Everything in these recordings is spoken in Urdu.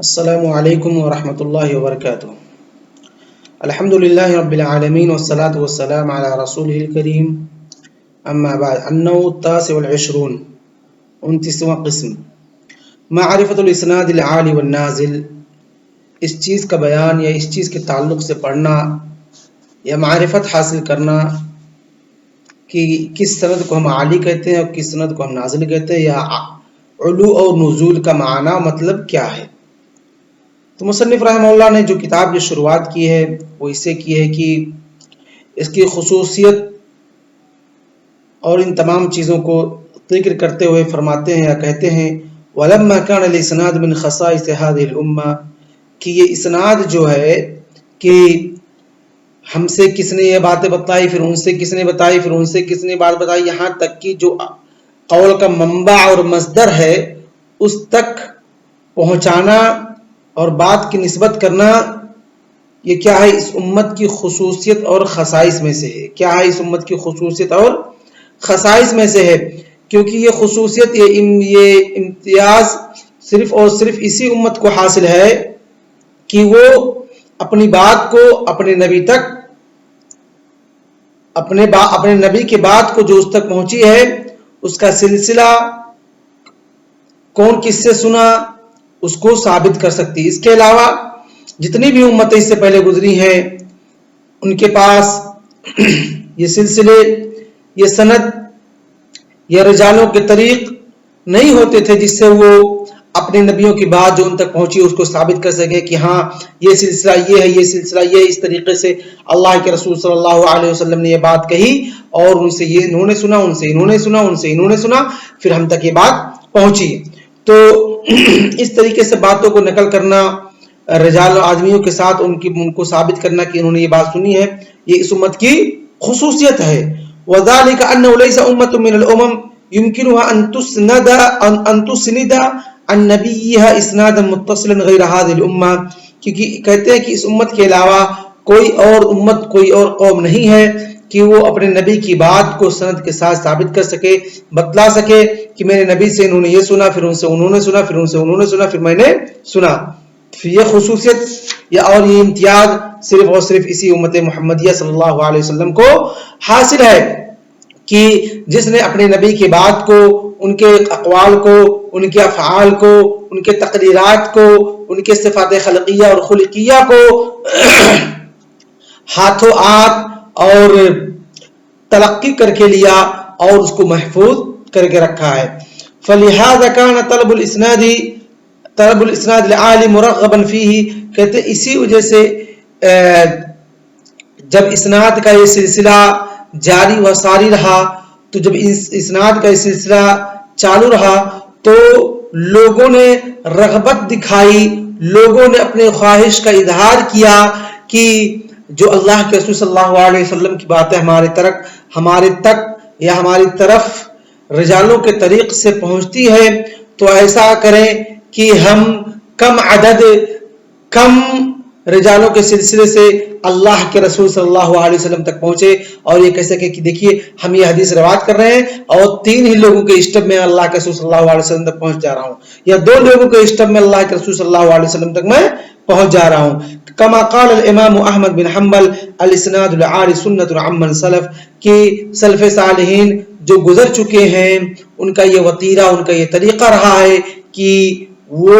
السلام علیکم ورحمۃ اللہ وبرکاتہ۔ الحمد للہ رب العالمین والصلاة والسلام علی رسولہ الکریم، اما بعد۔ النوع التاسع والعشرون، 29واں قسم، معرفت الاسناد العالی والنازل، اس چیز کا بیان یا اس چیز کے تعلق سے پڑھنا یا معرفت حاصل کرنا کہ کس سند کو ہم عالی کہتے ہیں اور کس سند کو ہم نازل کہتے ہیں، یا علو اور نزول کا معنی مطلب کیا ہے۔ تو مصنف رحمہ اللہ نے جو کتاب کی شروعات کی ہے وہ اس سے کی ہے کہ اس کی خصوصیت اور ان تمام چیزوں کو ذکر کرتے ہوئے فرماتے ہیں یا کہتے ہیں وَلَمَّا كَانَ الْإِسْنَادُ مِنْ خَصَائِصِ هَذِهِ الْأُمَّةِ، کہ یہ اسناد جو ہے کہ ہم سے کس نے یہ باتیں بتائی، پھر ان سے کس نے بتائی، پھر ان سے کس نے بات بتائی، یہاں تک کہ جو قول کا منبع اور مصدر ہے اس تک پہنچانا اور بات کی نسبت کرنا، یہ کیا ہے؟ اس امت کی خصوصیت اور خصائص میں سے ہے۔ کیا ہے؟ اس امت کی خصوصیت اور خصائص میں سے ہے، کیونکہ یہ خصوصیت یہ امتیاز صرف اور صرف اسی امت کو حاصل ہے کہ وہ اپنی بات کو اپنے نبی تک، اپنے نبی کے بات کو جو اس تک پہنچی ہے اس کا سلسلہ کون کس سے سنا اس کو ثابت کر سکتی۔ اس کے علاوہ جتنی بھی امتیں اس سے پہلے گزری ہیں ان کے پاس یہ سلسلے، یہ سند، یہ رجالوں کے طریق نہیں ہوتے تھے جس سے وہ اپنے نبیوں کی بات جو ان تک پہنچی اس کو ثابت کر سکے کہ ہاں یہ سلسلہ یہ ہے، یہ سلسلہ یہ، اس طریقے سے اللہ کے رسول صلی اللہ علیہ وسلم نے یہ بات کہی اور ان سے یہ انہوں نے سنا، ان سے انہوں نے سنا، ان سے انہوں نے سنا، پھر ہم تک یہ بات پہنچی۔ تو اس طریقے سے باتوں کو نقل کرنا، رجال آدمیوں کے ساتھ ان کو ثابت کرنا کہ انہوں نے یہ بات سنی ہے، یہ اس امت کی خصوصیت ہے۔ وَذَلِكَ أَنَّهُ لَيْسَ أُمَّةٌ مِّنَ الْأُمَمِ يُمْكِنُهَا أَن تُسْنِدَ عَن نَّبِيِّهَا إِسْنَادًا مُتَّصِلًا غَيْرَ هَذِهِ الْأُمَّةِ، کیونکہ کہتے ہیں کہ اس امت کے علاوہ کوئی اور امت، کوئی اور قوم نہیں ہے کہ وہ اپنے نبی کی بات کو سند کے ساتھ ثابت کر سکے، بتلا سکے کہ میرے نبی سے انہوں نے یہ سنا، پھر ان سے انہوں نے سنا، پھر ان سے انہوں نے سنا، پھر میں نے سنا۔ یہ خصوصیت یا اور یہ امتیاز صرف اور صرف اسی امت محمدیہ صلی اللہ علیہ وسلم کو حاصل ہے کہ جس نے اپنے نبی کی بات کو، ان کے اقوال کو، ان کے افعال کو، ان کے تقریرات کو، ان کے صفات خلقیہ اور خلقیہ کو ہاتھوں ہاتھ اور تلقی کر کے لیا اور اس کو محفوظ کر کے رکھا ہے۔ فَلِهَذَا كَانَ طَلَبُ الْإِسْنَادِ الْعَالِي مُرَغَّبًا فِيهِ، کہتے اسی وجہ سے جب اسناد کا یہ سلسلہ جاری و ساری رہا، تو جب اسناد کا یہ سلسلہ چالو رہا تو لوگوں نے رغبت دکھائی، لوگوں نے اپنے خواہش کا اظہار کیا کہ جو اللہ کے رسول صلی اللہ علیہ وسلم کی باتیں ہمارے تک یا ہماری طرف رجالوں کے طریق سے پہنچتی ہے تو ایسا کریں کہ ہم کم عدد، کم رجالوں کے سلسلے سے اللہ کے رسول صلی اللہ علیہ وسلم تک پہنچے اور یہ کہہ سکے کہ دیکھیے ہم یہ حدیث روایت کر رہے ہیں اور 3 ہی لوگوں کے اسٹپ میں اللہ کے رسول صلی اللہ علیہ وسلم تک پہنچ جا رہا ہوں، یا 2 لوگوں کے اسٹپ میں اللہ کے رسول صلی اللہ علیہ وسلم تک میں پہنچ جا رہا ہوں۔ کما قال الامام احمد بن حنبل الاسناد العالی سنت عمن سلف، کہ سلف صالحین جو گزر چکے ہیں ان کا یہ وتیرہ، ان کا یہ طریقہ رہا ہے کہ وہ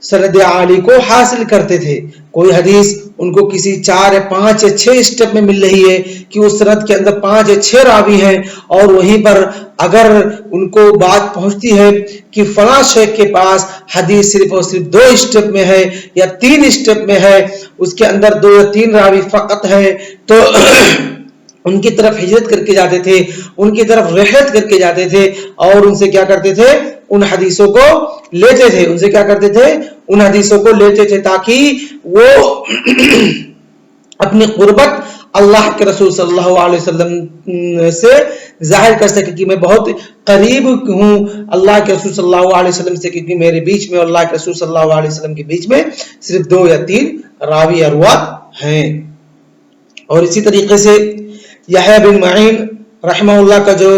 سند عالی کو حاصل کرتے تھے۔ کوئی حدیث ان کو کسی 4 یا 5 یا 6 اسٹیپ میں مل رہی ہے کہ اس سند کے اندر 5 یا 6 راوی ہیں، اور وہیں پر اگر ان کو بات پہنچتی ہے کہ فلاں شیخ کے پاس حدیث صرف اور صرف 2 اسٹیپ میں ہے یا 3 اسٹیپ میں ہے، اس کے اندر 2 یا 3 راوی فقط ہیں، تو ان کی طرف ہجرت کر کے جاتے تھے، ان کی طرف رحلت کر کے جاتے تھے اور ان سے کیا کرتے تھے؟ ان حدیثوں کو لیتے تھے، ان سے کیا کرتے تھے؟ ان حدیثوں کو لیتے تھے تاکہ وہ اپنی قربت اللہ کے رسول صلی اللہ علیہ وسلم سے ظاہر کر سکے کہ میں بہت قریب ہوں اللہ کے رسول صلی اللہ علیہ وسلم سے، کیونکہ میرے بیچ میں اور اللہ کے رسول صلی اللہ علیہ وسلم کے بیچ میں صرف 2 یا 3 راوی یا روات ہیں۔ اور اسی طریقے سے یحییٰ بن معین رحمہ اللہ کا جو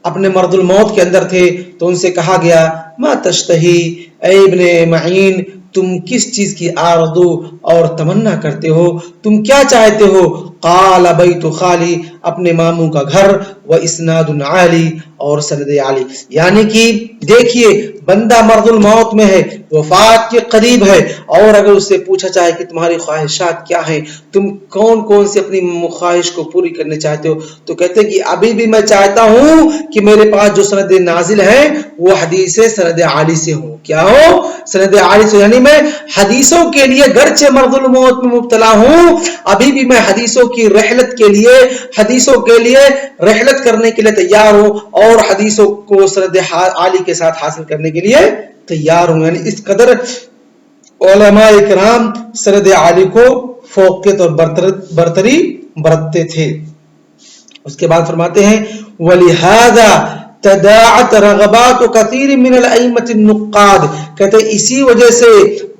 اپنے مرض الموت کے اندر تھے تو ان سے کہا گیا ما تشتہی، اے ابن معین تم کس چیز کی آرزو اور تمنا کرتے ہو, تم کیا چاہتے ہو؟ قال بیت خالی, اپنے ماموں کا گھر, و اسناد عالی, اور سند عالی. یعنی کہ دیکھیے بندہ مرض الموت میں ہے, وفات کے قریب ہے, اور اگر اس سے پوچھا جائے کہ تمہاری خواہشات کیا ہیں, تم کون کون سی اپنی خواہش کو پوری کرنے چاہتے ہو, تو کہتے ہیں کہ ابھی بھی میں چاہتا ہوں کہ میرے پاس جو سند نازل ہے وہ حدیث سند عالی سے ہو. کیا ہو؟ سند عالی سے. یعنی میں حدیثوں کے لیے گرچہ مرض الموت میں مبتلا ہوں, ابھی بھی میں حدیثوں کی رحلت کے لیے, حدیثوں کے لیے رحلت کرنے کے لیے تیار ہوں, اور حدیثوں کو سند عالی کے ساتھ حاصل کرنے کے لیے تیار ہوں. یعنی اس قدر علماء کرام سند عالی کو فوقیت اور برتری برتتے تھے. اس کے بعد فرماتے ہیں وَلِهَذَا تَدَاعَتْ رَغَبَاتُ كَثِيرٍ مِّنَ الْأَئِمَّةِ النُّقَّادِ, کہتے ہیں اسی وجہ سے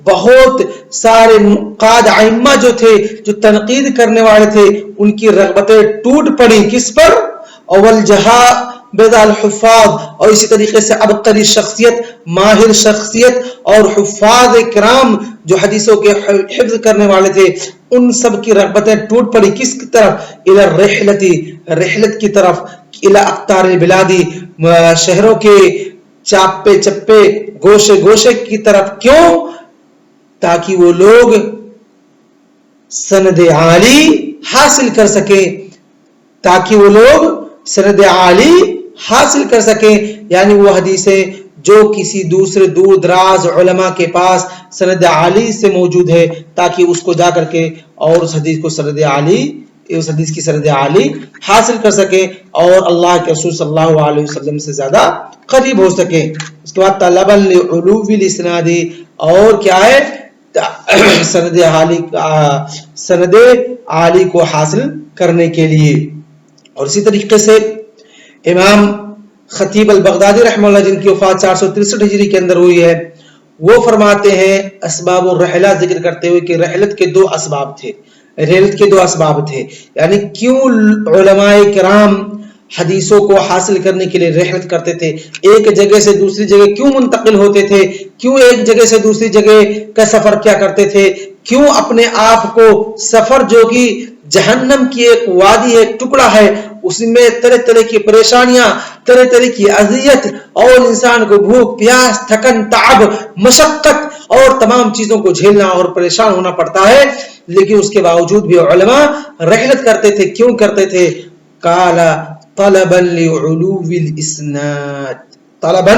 بہت سارے نقاد ائمہ جو تھے, جو تنقید کرنے والے تھے, ان کی رغبتیں ٹوٹ پڑی. کس پر؟ اول جہاں بیدال حفاظ, اور اسی طریقے سے عبقری شخصیت, ماہر شخصیت, اور حفاظ کرام جو حدیثوں کے حفظ کرنے والے تھے, ان سب کی رغبتیں ٹوٹ پڑی. کس کی طرف؟ الى الرحلتی, رحلت کی طرف, الى اقطار البلادی, شہروں کے چاپے چپے گوشے گوشے کی طرف. کیوں؟ تاکہ وہ لوگ سند عالی حاصل کر سکیں, تاکہ وہ لوگ سند عالی حاصل کر سکیں. یعنی وہ حدیثیں جو کسی دوسرے دور دراز علماء کے پاس سند عالی سے موجود ہے, تاکہ اس کو جا کر کے اور اس حدیث کو سند عالی, اس حدیث کی سند عالی حاصل کر سکیں, اور اللہ کے رسول صلی اللہ علیہ وسلم سے زیادہ قریب ہو سکیں. اس کے بعد طلبا لعلو الاسناد, اور کیا ہے؟ سند عالی کو حاصل کرنے کے لیے. اور اسی طریقے سے امام خطیب البغدادی رحمہ اللہ, جن کی وفات 463 ہجری کے اندر ہوئی ہے, وہ فرماتے ہیں اسباب الرحلہ ذکر کرتے ہوئے کہ رحلت کے دو اسباب تھے, رحلت کے دو اسباب تھے. یعنی کیوں علماء کرام حدیثوں کو حاصل کرنے کے لیے رحلت کرتے تھے, ایک جگہ سے دوسری جگہ کیوں منتقل ہوتے تھے, کیوں ایک جگہ سے دوسری جگہ کا سفر کیا کرتے تھے, کیوں اپنے آپ کو سفر جو کہ جہنم کی ایک وادی ہے, ایک ٹکڑا ہے, اس میں طرح طرح کی پریشانیاں, طرح طرح کی اذیت, اور انسان کو بھوک پیاس تھکن تعب مشقت اور تمام چیزوں کو جھیلنا اور پریشان ہونا پڑتا ہے, لیکن اس کے باوجود بھی علماء رحلت کرتے تھے. کیوں کرتے تھے؟ قال طلبا لعلو الاسناد, طلبا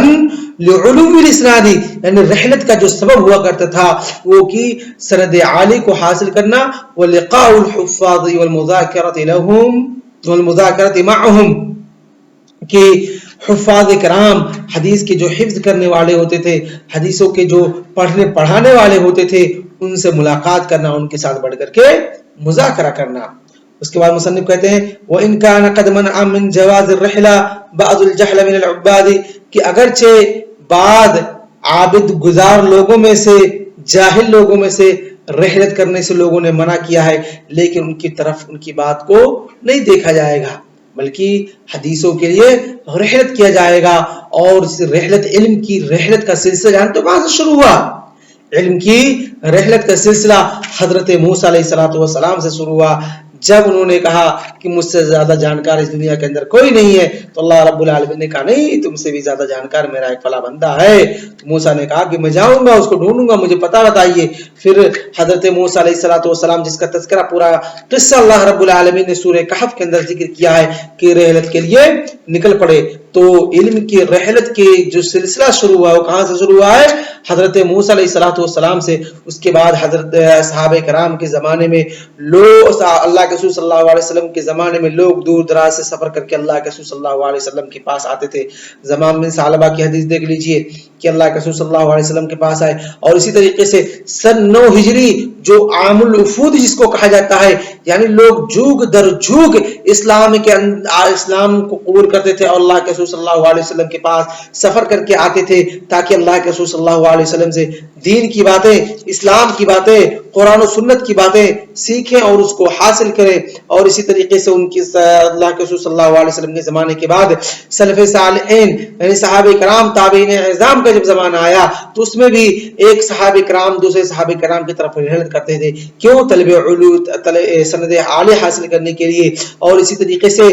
لعلو الاسناد, یعنی رحلت کا جو سبب ہوا کرتا تھا وہ کہ سند عالی کو حاصل کرنا, ولقاء الحفاظ والمذاکرۃ لهم والمذاکرۃ معهم, کہ حفاظ کرام حدیث کے جو حفظ کرنے والے ہوتے تھے, حدیثوں کے جو پڑھانے والے ہوتے تھے, ان سے ملاقات کرنا, ان کے ساتھ بیٹھ کر کے مذاکرہ کرنا. اس کے بعد مصنف کہتے ہیں وَإِنْ كَانَ قَدْ مَنْعَ مِنْ جَوَازِ الرِّحْلَةِ بَعْضُ الْجَهْلَ مِنَ الْعُبَّادِ, کہ اگرچہ بعض عابد گزار لوگوں میں سے, جاہل لوگوں میں سے رحلت کرنے سے لوگوں نے منع کیا ہے, لیکن ان کی طرف ان کی بات کو نہیں دیکھا جائے گا, بلکہ حدیثوں کے لیے رحلت کیا جائے گا. اور رحلت, علم کی رحلت کا سلسلہ جانتے ہو کہاں سے شروع ہوا؟ علم کی رحلت کا سلسلہ حضرت موسیٰ علیہ السلام سے شروع ہوا. جب انہوں نے کہا کہ مجھ سے زیادہ جانکار اس دنیا کے اندر کوئی نہیں ہے, تو اللہ رب العالمین نے کہا نہیں, تم سے بھی زیادہ جانکار میرا ایک فلاں بندہ ہے. تو موسیٰ نے کہا کہ میں جاؤں گا, اس کو ڈھونڈوں گا, مجھے پتہ بتائیے. پھر حضرت موسیٰ علیہ السلام, جس کا تذکرہ پورا قصہ اللہ رب العالمین نے سورہ کہف کے اندر ذکر کیا ہے, کہ رحلت کے لیے نکل پڑے. تو علم کی رحلت کے جو سلسلہ شروع ہوا وہ کہاں سے شروع ہوا ہے؟ حضرت موسیٰ علیہ السلام سے. اس کے بعد حضرت صحابہ کرام کے زمانے میں لوگ, اللہ کے رسول صلی اللہ علیہ وسلم کے زمانے میں لوگ دور دراز سے سفر کر کے اللہ کے رسول صلی اللہ علیہ وسلم کے پاس آتے تھے. زمان بن ثعلبہ کی حدیث دیکھ لیجئے کہ اللہ کے رسول صلی اللہ علیہ وسلم کے پاس آئے. اور اسی طریقے سے سن 9 ہجری جو عام الوفود جس کو کہا جاتا ہے، یعنی لوگ جھوک در جھوک اسلام کو قبول کرتے تھے اور اللہ کے رسول صلی اللہ علیہ وسلم کے پاس سفر کر کے آتے تھے تاکہ اللہ کے رسول صلی اللہ علیہ وسلم سے دین کی باتیں، اسلام کی باتیں، قرآن و سنت کی باتیں سیکھیں اور اس کو حاصل کریں. اور اسی طریقے سے ان کی اللہ کے رسول صلی اللہ علیہ وسلم کے زمانے کے بعد سلف صالحین یعنی صحابہ کرام تابعین اعظام کا جب زمانہ آیا تو اس میں بھی ایک صحابہ کرام دوسرے صحابہ کرام کی طرف رجوع کرتے تھے. کیوں؟ طلب علوم سند عالی حاصل کرنے کے لیے، اور اسی طریقے سے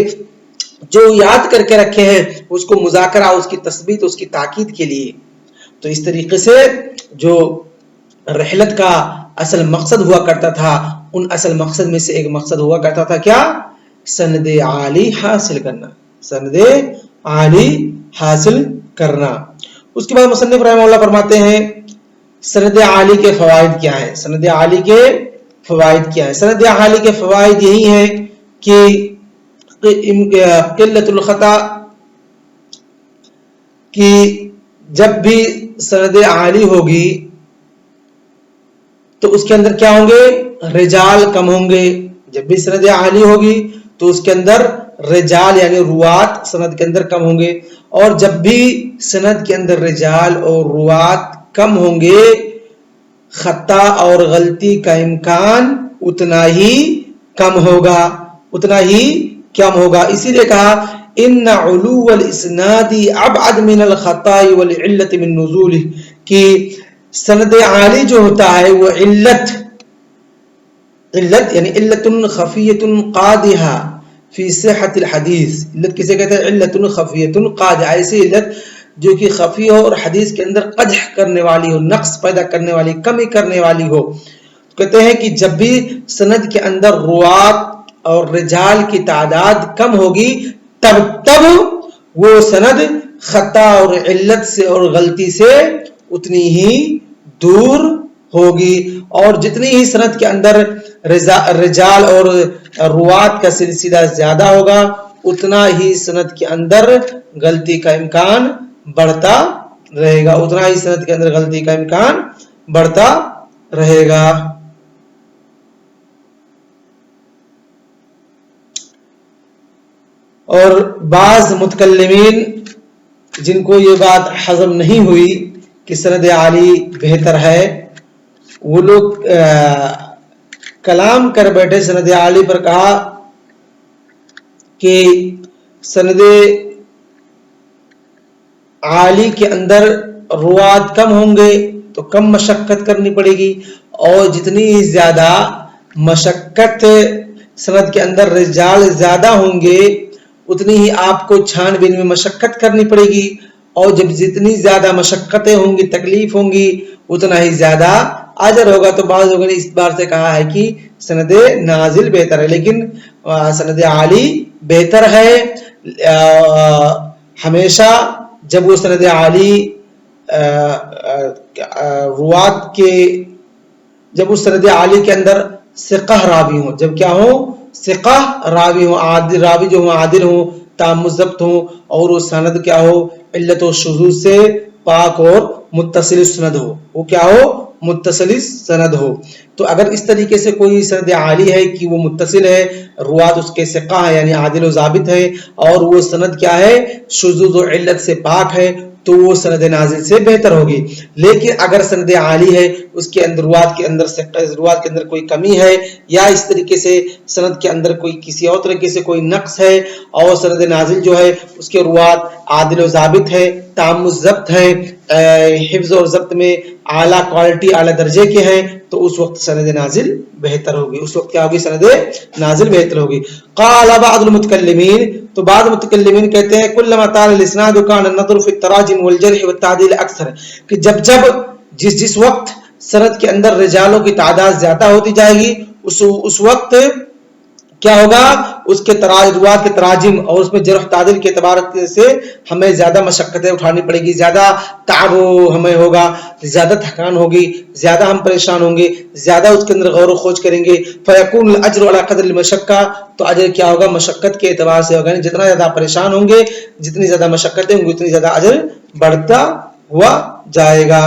جو یاد کر کے رکھے ہیں اس کو مذاکرہ، اس کی تثبیت، اس کی تاکید کے لیے. تو اس طریقے سے جو رحلت کا اصل مقصد ہوا کرتا تھا، ان اصل مقصد میں سے ایک مقصد ہوا کرتا تھا کیا؟ سند عالی حاصل کرنا، سند عالی حاصل کرنا. اس کے بعد مصنف رحمہ اللہ فرماتے ہیں سند عالی کے فوائد کیا ہیں؟ سند عالی کے فوائد کیا ہیں؟ سند عالی کے فوائد یہی ہیں کہ قلت الخطا، کہ جب بھی سند عالی ہوگی تو اس کے اندر کیا ہوں گے؟ رجال کم ہوں گے. جب بھی سند عالی ہوگی تو اس کے اندر رجال یعنی روات سند کے اندر کم ہوں گے، اور جب بھی سند کے اندر رجال اور روات کم ہوں گے خطا اور غلطی کا امکان اتنا ہی کم ہوگا، اتنا ہی کم ہوگا. اسی لیے کہا ان علو الاسناد ابعد من الخطا والعلت من نزوله، کہ سند عالی جو ہوتا ہے وہ علت یعنی علت خفیت قادحہ فی صحت الحدیث. علت کسے کہتے ہیں؟ علت خفیت قادحہ، ایسی علت جو کہ خفی ہو اور حدیث کے اندر قدح کرنے والی ہو، نقص پیدا کرنے والی، کمی کرنے والی ہو. کہتے ہیں کہ جب بھی سند کے اندر روات اور رجال کی تعداد کم ہوگی تب وہ سند خطا اور علت سے اور غلطی سے اتنی ہی دور ہوگی، اور جتنی ہی سند کے اندر رجال اور روات کا سلسلہ زیادہ ہوگا اتنا ہی سند کے اندر غلطی کا امکان بڑھتا رہے گا، اتنا ہی سند کے اندر غلطی کا امکان بڑھتا رہے گا. اور بعض متکلمین جن کو یہ بات ہضم نہیں ہوئی کہ سند عالی بہتر ہے، وہ لوگ کلام کر بیٹھے سند عالی پر، کہا کہ سند عالی کے اندر روات کم ہوں گے تو کم مشقت کرنی پڑے گی، اور جتنی زیادہ مشقت سند کے اندر رجال زیادہ ہوں گے اتنی ہی آپ کو چھان بین میں مشقت کرنی پڑے گی، اور جب جتنی زیادہ مشقتیں ہوں گی، تکلیف ہوں گی، اتنا ہی زیادہ اجر ہوگا. تو بعض لوگوں نے اس بار سے کہا ہے کہ سند نازل بہتر ہے، لیکن سند عالی بہتر ہے. ہمیشہ جب وہ سند عالی روات کے جب اس سند عالی کے اندر ثقہ راوی ہوں، جب کیا ہوں؟ ثقہ راوی ہوں، عادل راوی جو ہوں، عادل ہوں، تام ضبط ہوں، اور وہ سند کیا ہو؟ علت و شذوذ سے پاک اور متصل سند ہو. وہ کیا ہو؟ متصل سند ہو. تو اگر اس طریقے سے کوئی سند عالی ہے کہ وہ متصل ہے، روات اس کے ثقہ ہے یعنی عادل و ضابط ہے، اور وہ سند کیا ہے؟ شذوذ و علت سے پاک ہے، تو وہ سند نازل سے بہتر ہوگی. لیکن اگر سند عالی ہے، اس کے اندر روات کے اندر کوئی کمی ہے، یا اس طریقے سے سند کے اندر کوئی کسی اور طریقے سے کوئی نقص ہے، اور سند نازل جو ہے اس کے روات عادل و ضابط ہے، تام ضبط ہے، حفظ اور ضبط میں اعلیٰ کوالٹی اعلیٰ درجے کے ہیں، تو اس وقت سند نازل بہتر ہوگی. اس وقت کیا ہوگی؟ سند نازل بہتر ہوگی. قال بعض المتکلمین، تو بعض متکلمین کہتے ہیں کلما طال الاسناد كان النظر في التراجم والجرح والتعديل اکثر، کہ جب جس وقت سند کے اندر رجالوں کی تعداد زیادہ ہوتی جائے گی اس وقت کیا ہوگا؟ اس کے روات کے تراجم اور اس میں جرح تعدیل کے اعتبار سے ہمیں زیادہ مشقتیں اٹھانی پڑے گی، زیادہ تعب ہمیں ہوگا، زیادہ تھکان ہوگی، زیادہ ہم پریشان ہوں گے، زیادہ اس کے اندر غور و خوض کریں گے. فیکون الاجر علی قدر المشقہ، تو اجر کیا ہوگا؟ مشقت کے اعتبار سے ہوگا. جتنا زیادہ پریشان ہوں گے، جتنی زیادہ مشقتیں ہوں گی، اتنی زیادہ اجر بڑھتا ہوا جائے گا.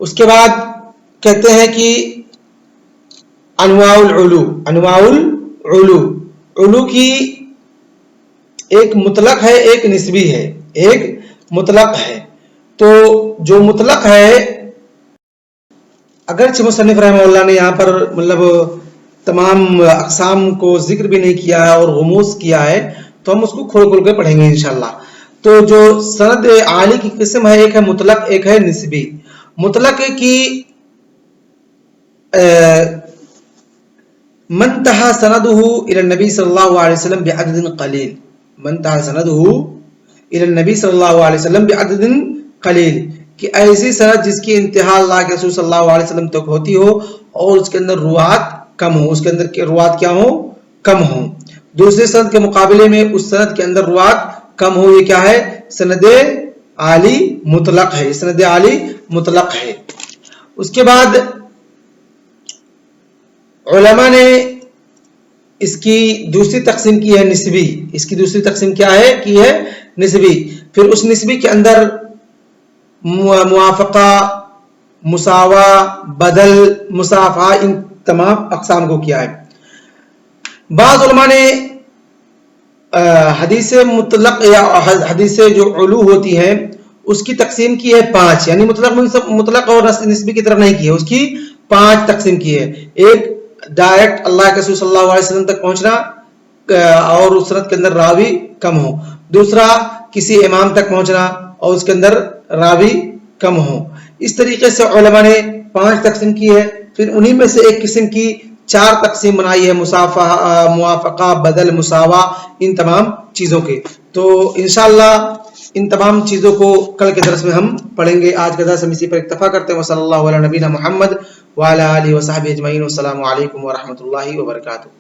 اس کے بعد کہتے ہیں کہ انواع العلو، انواع العلو، علو کی ایک مطلق ہے ایک نسبی ہے، ایک مطلق ہے. تو جو مطلق ہے اگرچہ مصنف رحمہ اللہ نے یہاں پر مطلب تمام اقسام کو ذکر بھی نہیں کیا ہے اور غموس کیا ہے، تو ہم اس کو کھول کھول کے پڑھیں گے انشاءاللہ. تو جو سند عالی کی قسم ہے، ایک ہے مطلق ایک ہے نسبی. مطلق کی من تہا سندہ الی النبی صلی اللہ علیہ وسلم بعدد قلیل، من تہا سندہ الی النبی صلی اللہ علیہ وسلم بعدد قلیل، کہ ایسی سند جس کی انتہا اللہ کے رسول صلی اللہ علیہ وسلم تک ہوتی ہو اور اس کے اندر روات کم ہو، اس کے اندر کے روات کیا ہو؟ کم ہو. دوسرے سند کے مقابلے میں اس سند کے اندر روات کم ہو، یہ کیا ہے؟ سند عالی مطلق ہے، سند عالی مطلق ہے. اس کے بعد علماء نے اس کی دوسری تقسیم کی ہے نسبی. اس کی دوسری تقسیم کیا ہے؟ کی ہے نسبی. پھر اس نسبی کے اندر موافقہ، مساوا، بدل، مسافہ، ان تمام اقسام کو کیا ہے. بعض علماء نے حدیث مطلق یا حدیث جو علو ہوتی ہیں اس کی تقسیم کی ہے 5، یعنی مطلق اور نسبی کی طرف نہیں کی ہے، اس کی 5 تقسیم کی ہے. ایک ڈائریکٹ اللہ کے رسول صلی اللہ علیہ وسلم تک پہنچنا اور اس سند کے اندر راوی کم ہو. دوسرا کسی امام تک پہنچنا اور اس کے اندر راوی کم ہو. اس طریقے سے علماء نے 5 تقسیم کی ہے. پھر انہی میں سے ایک قسم کی 4 تقسیم بنائی ہے، مسافہ، موافقہ، بدل، مساوا، ان تمام چیزوں کے. تو انشاءاللہ ان تمام چیزوں کو کل کے درس میں ہم پڑھیں گے. آج کا درس ہم اسی پر اکتفا کرتے ہیں. وصلی اللہ علی نبینا محمد وعلی آلہ وصحبہ اجمعین. والسلام علیکم ورحمۃ اللہ وبرکاتہ.